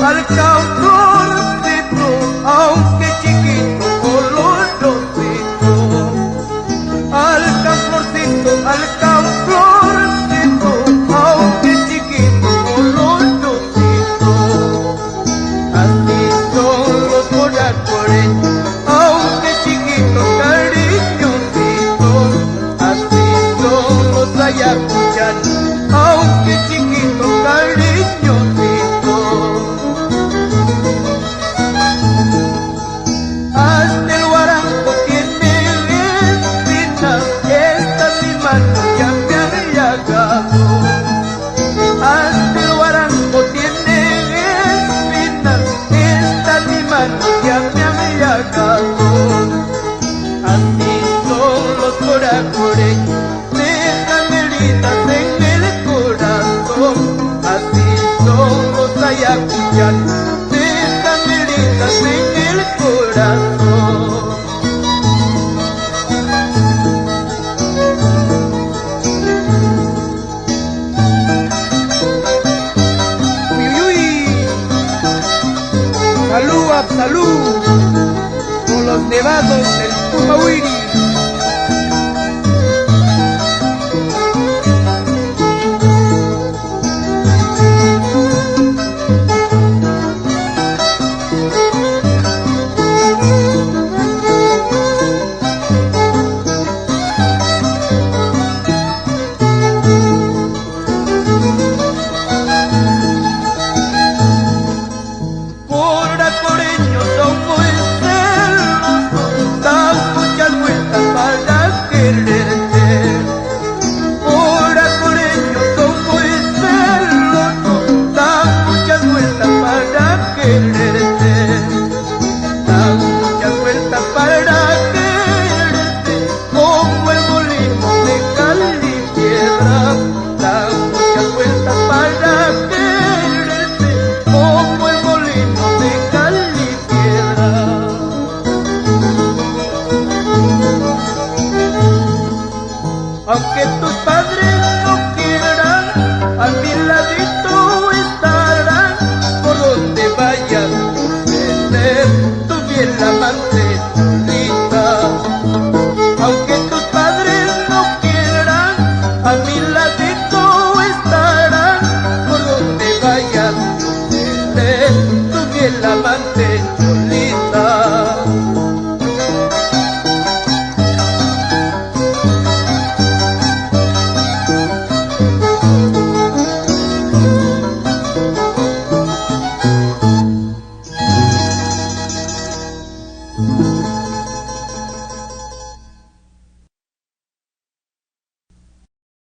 alcanforcito, aunque chiquito olorosito. Alcanforcito, alcanforcito, aunque chiquito olorosito. Así son los coracoreños, aunque chiquitos cariñositos. Así son los ayacuchanos, aunque chiquitos cariñositos. Hasta el guarango tiene espinas, estas mis manos ya me han llagado. Hasta el guarango tiene espinas, estas mis manos ya me han llagado. Así son los coracoreños, dejan heridas en el corazón. Así son los ayacuchanos, dejan heridas en el corazón. Uy, uy, salud, salud, con los nevados del Tumahuiri. Coracoreños son muy celosos, dan muchas vueltas para quererte. Coracoreños son muy celosos, dan muchas vueltas para quererte. Dan muchas vueltas para quererte, como el molino de cal y piedra. Dan muchas vueltas para quererte, como el molino de cal y piedra. Aunque tus padres no quieran, a mi ladito estarán. Por donde vayas, ser tu fiel amante, Lolita. Aunque tus padres no quieran, a mi ladito estarán. Por donde vayas, ser tu fiel amante, Lolita. Thank